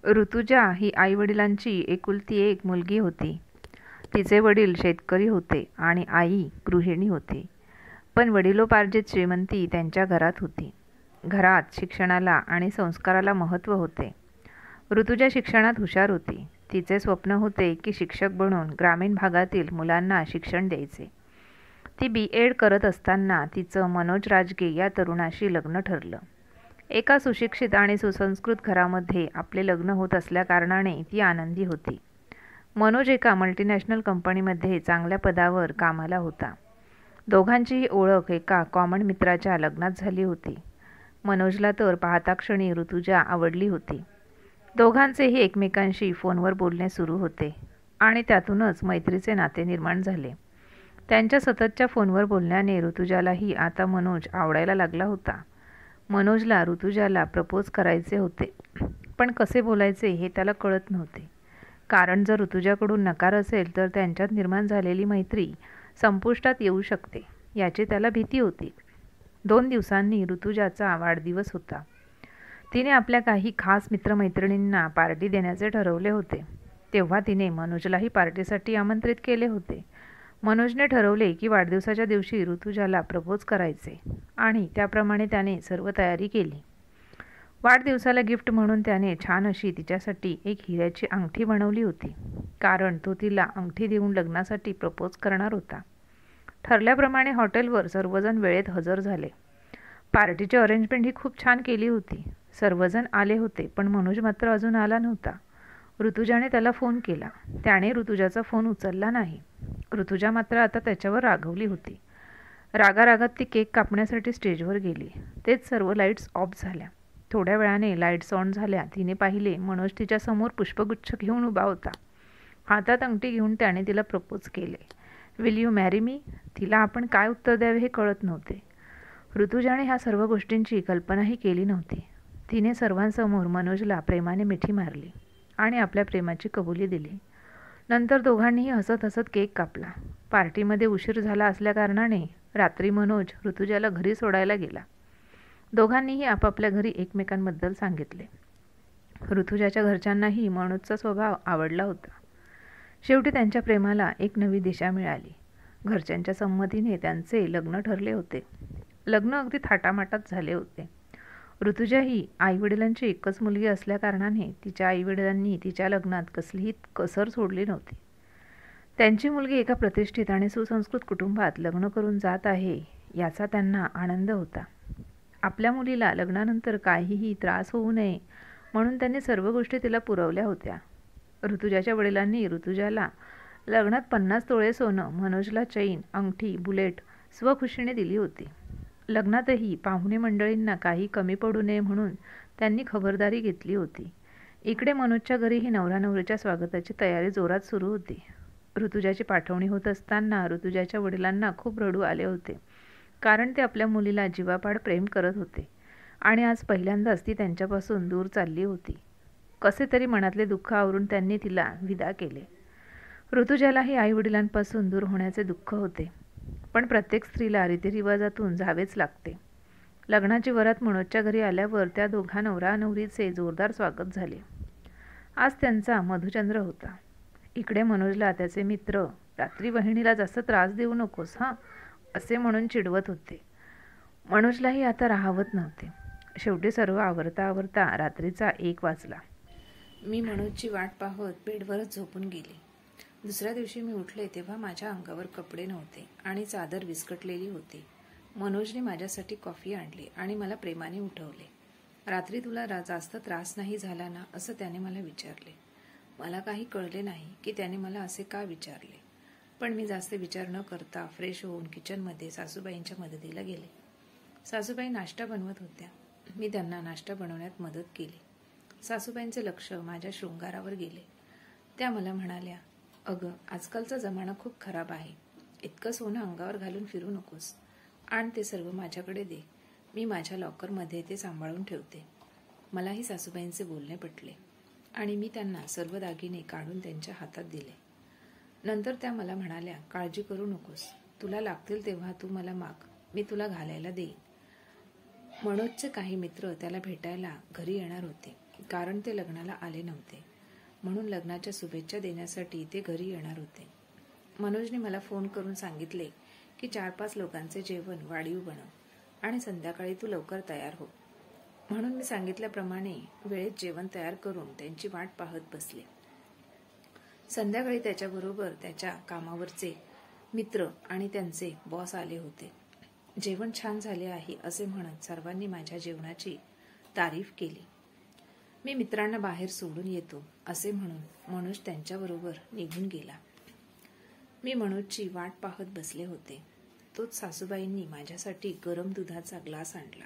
ऋतुजा ही आईवडिलांची एकुलती एक मुलगी होती. तिचे वडील शेतकरी होते आणि आई गृहिणी होती. पण वडिलोपार्जित श्रीमंती त्यांच्या घरात होती. घरात शिक्षणाला आणि संस्काराला महत्त्व होते. ऋतुजा शिक्षणात हुशार होती. तिचे स्वप्न होते की शिक्षक बनून ग्रामीण भागातील मुलांना शिक्षण द्यायचे. ती BEd करत असताना तिचं मनोज राजगे या तरुणाशी लग्न ठरलं. एका सुशिक्षित आणि सुसंस्कृत घरामध्ये आपले लग्न होत असल्याकारणाने ती आनंदी होती. मनोज एका मल्टीनॅशनल कंपनीमध्ये चांगल्या पदावर कामाला होता. दोघांचीही ओळख एका कॉमन मित्राच्या लग्नात झाली होती. मनोजला तर पाहता क्षणी ऋतुजा आवडली होती. दोघांचेही एकमेकांशी फोनवर बोलणे सुरू होते आणि त्यातूनच मैत्रीचे नाते निर्माण झाले. त्यांच्या सततच्या फोनवर बोलण्याने ऋतुजालाही आता मनोज आवडायला लागला होता. मनोजला ऋतुजाला प्रपोज करायचे होते, पण कसे बोलायचे हे त्याला कळत नव्हते. कारण जर ऋतुजाकडून नकार असेल तर त्यांच्यात निर्माण झालेली मैत्री संपुष्टात येऊ शकते याची त्याला भीती होती. 2 दिवसांनी ऋतुजाचा वाढदिवस होता. तिने आपल्या काही खास मित्रमैत्रिणींना पार्टी देण्याचे ठरवले होते. तेव्हा तिने मनोजलाही पार्टीसाठी आमंत्रित केले होते. मनोजने ठरवले की वाढदिवसाच्या दिवशी ऋतुजाला प्रपोज करायचे आणि त्याप्रमाणे त्याने सर्व तयारी केली. वाढदिवसाला गिफ्ट म्हणून त्याने छान अशी तिच्यासाठी एक हिऱ्याची अंगठी बनवली होती, कारण तो तिला अंगठी देऊन लग्नासाठी प्रपोज करणार होता. ठरल्याप्रमाणे हॉटेलवर सर्वजण वेळेत हजर झाले. पार्टीची अरेंजमेंट ही खूप छान केली होती. सर्वजण आले होते, पण मनोज मात्र अजून आला नव्हता. ऋतुजाने त्याला फोन केला. त्याने ऋतुजाचा फोन उचलला नाही. ऋतुजा मात्र आता त्याच्यावर रागवली होती. रागारागात ती केक कापण्यासाठी स्टेजवर गेली. तेच सर्व लाईट्स ऑफ झाल्या. थोड्या वेळाने लाईट्स ऑन झाल्या. तिने पाहिले मनोज तिच्यासमोर पुष्पगुच्छ घेऊन उभा होता. हातात अंगठी घेऊन त्याने तिला प्रपोज केले. Will you marry me? तिला आपण काय उत्तर द्यावे हे कळत नव्हते. ऋतुजाने ह्या सर्व गोष्टींची कल्पनाही केली नव्हती. तिने सर्वांसमोर मनोजला प्रेमाने मिठी मारली आणि आपल्या प्रेमाची कबुली दिली. नंतर दोघांनीही हसत हसत केक कापला. पार्टीमध्ये उशीर झाला असल्याकारणाने रात्री मनोज ऋतुजाला घरी सोडायला गेला. दोघांनीही आपापल्या घरी एकमेकांबद्दल सांगितले. ऋतुजाच्या घरच्यांनाही मनोजचा स्वभाव आवडला होता. शेवटी त्यांच्या प्रेमाला एक नवी दिशा मिळाली. घरच्यांच्या संमतीने त्यांचे लग्न ठरले होते. लग्न अगदी थाटामाटात झाले होते. ऋतुजा ही आईवडिलांची एकच मुलगी असल्याकारणाने तिच्या आईवडिलांनी तिच्या लग्नात कसलीही कसर सोडली नव्हती. त्यांची मुलगी एका प्रतिष्ठित आणि सुसंस्कृत कुटुंबात लग्न करून जात आहे याचा त्यांना आनंद होता. आपल्या मुलीला लग्नानंतर काहीही त्रास होऊ नये म्हणून त्यांनी सर्व गोष्टी तिला पुरवल्या होत्या. ऋतुजाच्या वडिलांनी ऋतुजाला लग्नात 50 तोळे सोनं, मनोजला चैन, अंगठी, बुलेट स्वखुशीने दिली होती. लग्नातही पाहुणे मंडळींना काही कमी पडू नये म्हणून त्यांनी खबरदारी घेतली होती. इकडे मनोजच्या घरीही नवरा नवरीच्या स्वागताची तयारी जोरात सुरू होती. ऋतुजाची पाठवणी होत असताना ऋतुजाच्या वडिलांना खूप रडू आले होते, कारण ते आपल्या मुलीला जीवापाड प्रेम करत होते आणि आज पहिल्यांदाच ती त्यांच्यापासून दूर चालली होती. कसे तरी मनातले दुःख आवरून त्यांनी तिला विदा केले. ऋतुजालाही आईवडिलांपासून दूर होण्याचे दुःख होते, पण प्रत्येक स्त्रीला रीतिरिवाजातून जावेच लागते. लग्नाची वरात मनोजच्या घरी आल्यावर त्या दोघा नवरा नवरीचे जोरदार स्वागत झाले. आज त्यांचा मधुचंद्र होता. इकडे मनोजला त्याचे मित्र रात्री वहिनीला जास्त त्रास देऊ नकोस हां असे म्हणून चिडवत होते. मनोजलाही आता राहावत नव्हते. शेवटी सर्व आवरता आवरता रात्रीचा 1 वाजला. मी मनोजची वाट पाहत बेडवरच झोपून गेली. दुसऱ्या दिवशी मी उठले तेव्हा माझ्या अंगावर कपडे नव्हते आणि चादर विस्कटलेली होती. मनोजने माझ्यासाठी कॉफी आणली आणि मला प्रेमाने उठवले. रात्री तुला जास्त त्रास नाही झाला ना असं त्याने मला विचारले. मला काही कळले नाही की त्याने मला असे का विचारले, पण मी जास्त विचार न करता फ्रेश होऊन किचनमध्ये सासूबाईंच्या मदतीला गेले. सासूबाई नाश्ता बनवत होत्या. मी त्यांना नाश्ता बनवण्यात मदत केली. सासूबाईंचे लक्ष माझ्या शृंगारावर गेले. त्या मला म्हणाल्या, अगं आजकालचा जमाना खूप खराब आहे. इतकं सोनं अंगावर घालून फिरू नकोस. आणि ते सर्व माझ्याकडे दे. मी माझ्या लॉकरमध्ये ते सांभाळून ठेवते. मलाही सासूबाईंचे बोलणे पटले आणि मी त्यांना सर्व दागिने काढून त्यांच्या हातात दिले. नंतर त्या मला म्हणाल्या, काळजी करू नकोस. तुला लागतील तेव्हा तू मला माग, मी तुला घालायला देईन. मनोजचे काही मित्र त्याला भेटायला घरी येणार होते. कारण ते लग्नाला आले नव्हते, म्हणून लग्नाच्या शुभेच्छा देण्यासाठी ते घरी येणार होते. मनोजने मला फोन करून सांगितले की 4-5 लोकांचे जेवण वाढीव बनव आणि संध्याकाळी तू लवकर तयार हो. म्हणून मी सांगितल्याप्रमाणे वेळेत जेवण तयार करून त्यांची वाट पाहत बसले. संध्याकाळी त्याच्याबरोबर त्याच्या कामावरचे मित्र आणि त्यांचे बॉस आले होते. जेवण छान झाले आहे असे म्हणत सर्वांनी माझ्या जेवणाची तारीफ केली. मी मित्रांना बाहेर सोडून येतो असे म्हणून मनोज त्यांच्याबरोबर निघून गेला. मी मनोजची वाट पाहत बसले होते. तोच सासूबाईंनी माझ्यासाठी गरम दुधाचा ग्लास आणला.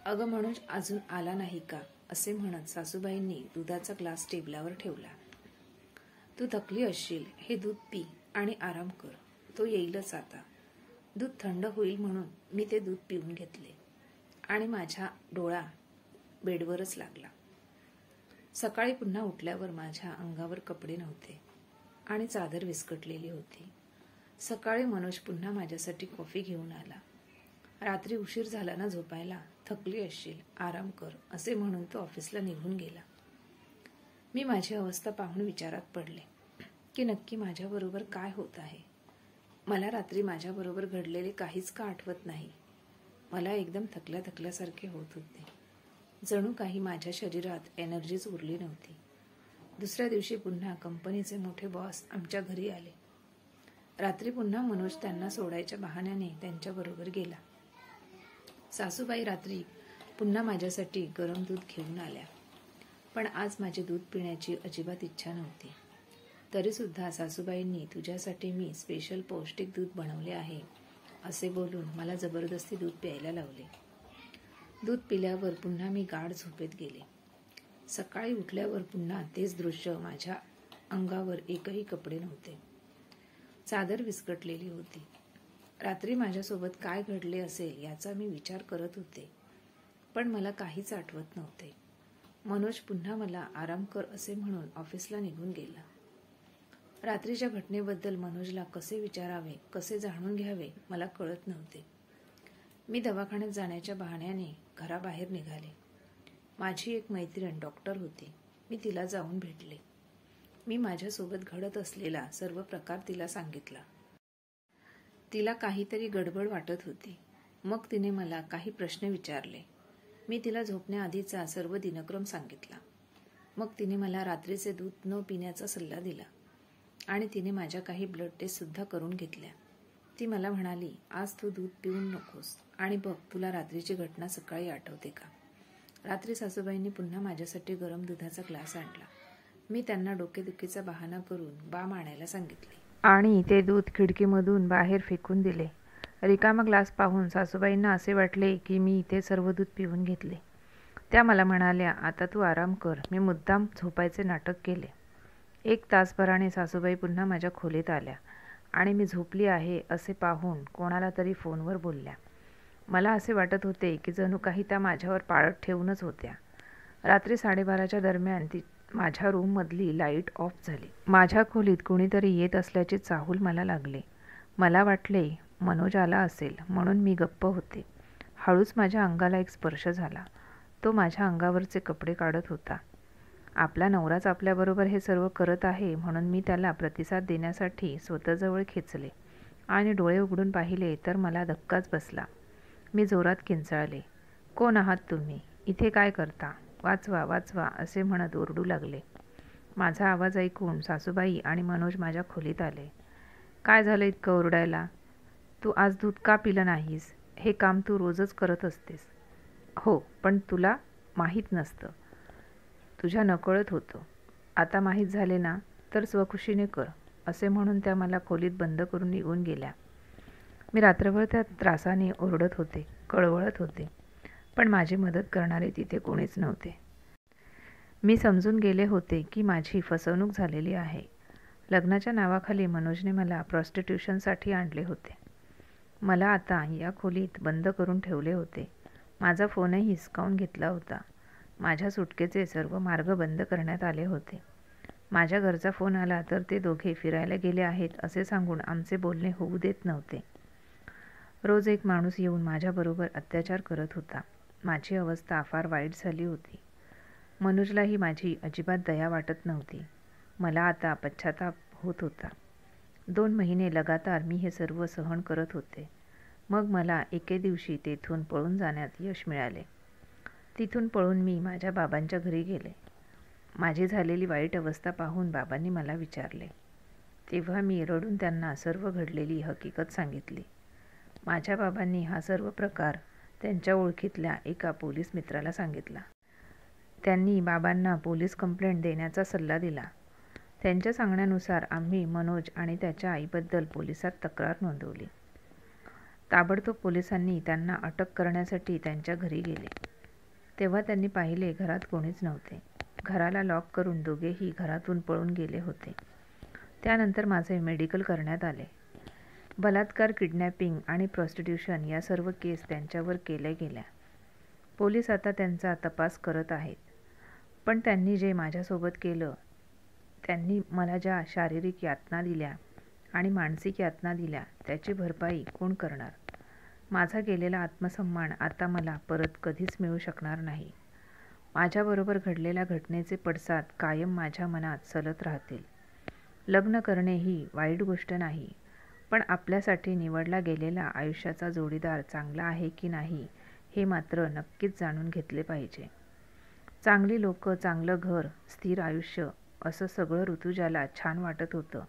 अगं मनोज अजून आला नाही का असे म्हणत सासूबाईंनी दुधाचा ग्लास टेबलावर ठेवला. तू थकली असशील, हे दूध पी आणि आराम कर, तो येईलच आता. दूध थंड होईल म्हणून मी ते दूध पिऊन घेतले आणि माझा डोळा बेडवरच लागला. सकाळी पुन्हा उठल्यावर माझ्या अंगावर कपडे नव्हते आणि चादर विस्कटलेली होती. सकाळी मनोज पुन्हा माझ्यासाठी कॉफी घेऊन आला. रात्री उशीर झाला ना झोपायला, थकली असशील, आराम कर असे म्हणून तो ऑफिसला निघून गेला. मी माझी अवस्था पाहून विचारात पडले की नक्की माझ्याबरोबर काय होत आहे. मला रात्री माझ्याबरोबर घडलेले काहीच का आठवत नाही. मला एकदम थकल्यासारखे होत होते. जणू काही माझ्या शरीरात एनर्जीच उरली नव्हती. दुसऱ्या दिवशी पुन्हा कंपनीचे मोठे बॉस आमच्या घरी आले. रात्री पुन्हा मनोज त्यांना सोडायच्या बहाण्याने त्यांच्याबरोबर गेला. सासूबाई रात्री पुन्हा माझ्यासाठी गरम दूध घेऊन आल्या, पण आज माझे दूध पिण्याची अजिबात इच्छा नव्हती. तरीसुद्धा सासूबाईंनी तुझ्यासाठी मी स्पेशल पौष्टिक दूध बनवले आहे असे बोलून मला जबरदस्ती दूध प्यायला लावले. दूध पिल्यावर पुन्हा मी गाढ झोपेत गेले. सकाळी उठल्यावर पुन्हा तेच दृश्य. माझ्या अंगावर एकही कपडे नव्हते. चादर विस्कटलेली होती. रात्री माझ्यासोबत काय घडले असेल याचा मी विचार करत होते, पण मला काहीच आठवत नव्हते. मनोज पुन्हा मला आराम कर असे म्हणून ऑफिसला निघून गेला. रात्रीच्या घटनेबद्दल मनोजला कसे विचारावे, कसे जाणून घ्यावे मला कळत नव्हते. मी दवाखान्यात जाण्याच्या बहाण्याने घराबाहेर निघाले. माझी एक मैत्रीण डॉक्टर होती. मी तिला जाऊन भेटले. मी माझ्यासोबत घडत असलेला सर्व प्रकार तिला सांगितला. तिला काहीतरी गडबड वाटत होती. मग तिने मला काही प्रश्न विचारले. मी तिला झोपण्याआधीचा सर्व दिनक्रम सांगितला. मग तिने मला रात्रीचे दूध न पिण्याचा सल्ला दिला आणि तिने माझ्या काही ब्लड टेस्ट सुद्धा करून घेतल्या. ती मला म्हणाली, आज तू दूध पिऊ नकोस आणि बघ तुला रात्रीची घटना सकाळी आठवते का. रात्री सासूबाईंनी पुन्हा माझ्यासाठी गरम दुधाचा ग्लास आणला. मी त्यांना डोकेदुखीचा बहाणा करून बाम आणायला सांगितले आणि ते दूध खिडकीमधून बाहेर फेकून दिले. रिकामा ग्लास पाहून सासूबाईंना असे वाटले की मी ते सर्व दूध पिऊन घेतले. त्या मला म्हणाल्या, आता तू आराम कर. मी मुद्दाम झोपायचे नाटक केले. 1 तासभराने सासूबाई पुन्हा माझ्या खोलीत आल्या आणि मी झोपली आहे असे पाहून कोणाला तरी फोनवर बोलल्या. मला असे वाटत होते की जणू काही त्या माझ्यावर पाळत ठेवूनच होत्या. रात्री 12:30च्या दरम्यान माझ्या रूममधली लाईट ऑफ झाली. माझ्या खोलीत कोणीतरी येत असल्याचे चाहूल मला लागले. मला वाटले मनोज आला असेल म्हणून मी गप्प होते. हळूच माझ्या अंगाला एक स्पर्श झाला. तो माझ्या अंगावरचे कपडे काढत होता. आपला नवराच आपल्याबरोबर हे सर्व करत आहे म्हणून मी त्याला प्रतिसाद देण्यासाठी स्वतःजवळ खेचले आणि डोळे उघडून पाहिले तर मला धक्काच बसला. मी जोरात किंचाळले, कोण आहात तुम्ही? इथे काय करता? वाचवा वाचवा असे म्हणत ओरडू लागले. माझा आवाज ऐकून सासूबाई आणि मनोज माझ्या खोलीत आले. काय झालं इतकं ओरडायला? तू आज दूध का पिलं नाहीस? हे काम तू रोजच करत असतेस. हो, पण तुला माहीत नसतं. तुझ्या नकळत होतं. आता माहीत झाले ना तर स्वखुशीने कर असे म्हणून त्या मला खोलीत बंद करून निघून गेल्या. मी रात्रभर त्या त्रासाने ओरडत होते, कळवळत होते, पण माझी मदत करणारे तिथे कोणीच नव्हते. मी समजून गेले होते की माझी फसवणूक झालेली आहे. लग्नाच्या नावाखाली मनोजने मला प्रॉस्टिट्यूशनसाठी आणले होते. मला आता या खोलीत बंद करून ठेवले होते. माझा फोनही हिसकावून घेतला होता. माझ्या सुटकेचे सर्व मार्ग बंद करण्यात आले होते. माझ्या घरचा फोन आला तर ते दोघे फिरायला गेले आहेत असे सांगून आमचे बोलणे होऊ देत नव्हते. रोज एक माणूस येऊन माझ्याबरोबर अत्याचार करत होता. माझी अवस्था फार वाईट झाली होती. मनोजलाही माझी अजिबात दया वाटत नव्हती. मला आता पश्चाताप होत होता. 2 महिने लगातार मी हे सर्व सहन करत होते. मग मला एके दिवशी तेथून पळून जाण्यात यश मिळाले. तिथून पळून मी माझ्या बाबांच्या घरी गेले. माझी झालेली वाईट अवस्था पाहून बाबांनी मला विचारले. तेव्हा मी रडून त्यांना सर्व घडलेली हकीकत सांगितली. माझ्या बाबांनी हा सर्व प्रकार त्यांच्या ओळखीतल्या एका पोलीस मित्राला सांगितला. त्यांनी बाबांना पोलीस कंप्लेंट देण्याचा सल्ला दिला. त्यांच्या सांगण्यानुसार आम्ही मनोज आणि त्याच्या आईबद्दल पोलिसात तक्रार नोंदवली. ताबडतोब पोलिसांनी त्यांना अटक करण्यासाठी त्यांच्या घरी गेले. तेव्हा त्यांनी पाहिले घरात कोणीच नव्हते. घराला लॉक करून दोघेही घरातून पळून गेले होते. त्यानंतर माझे मेडिकल करण्यात आले. बलात्कार, किडनॅपिंग आणि प्रॉस्टिट्यूशन या सर्व केस त्यांच्यावर केल्या गेल्या. पोलीस आता त्यांचा तपास करत आहेत. पण त्यांनी जे माझ्यासोबत केलं, त्यांनी मला ज्या शारीरिक यातना दिल्या आणि मानसिक यातना दिल्या त्याची भरपाई कोण करणार? माझा गेलेला आत्मसन्मान आता मला परत कधीच मिळू शकणार नाही. माझ्याबरोबर घडलेल्या घटनेचे पडसाद कायम माझ्या मनात सलत राहतील. लग्न करणे ही वाईट गोष्ट नाही, पण आपल्यासाठी निवडला गेलेला आयुष्याचा जोडीदार चांगला आहे की नाही हे मात्र नक्कीच जाणून घेतले पाहिजे. चांगली लोक, चांगलं घर, स्थिर आयुष्य असं सगळं ऋतुजाला छान वाटत होतं.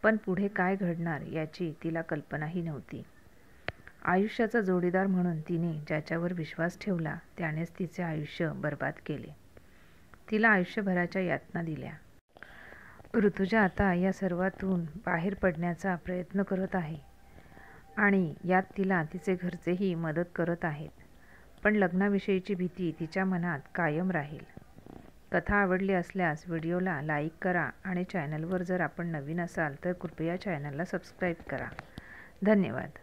पण पुढे काय घडणार याची तिला कल्पनाही नव्हती. आयुष्याचा जोडीदार म्हणून तिने ज्याच्यावर विश्वास ठेवला त्यानेच तिचे आयुष्य बर्बाद केले. तिला आयुष्यभराच्या यातना दिल्या. ऋतुजा आता या सर्वातून बाहेर पडण्याचा प्रयत्न करत आहे आणि यात तिला तिचे घरचेही मदत करत आहेत. पण लग्नाविषयीची भीती तिच्या मनात कायम राहील. कथा आवडली असल्यास व्हिडिओला लाईक करा आणि चॅनलवर जर आपण नवीन असाल तर कृपया चॅनलला सबस्क्राईब करा. धन्यवाद.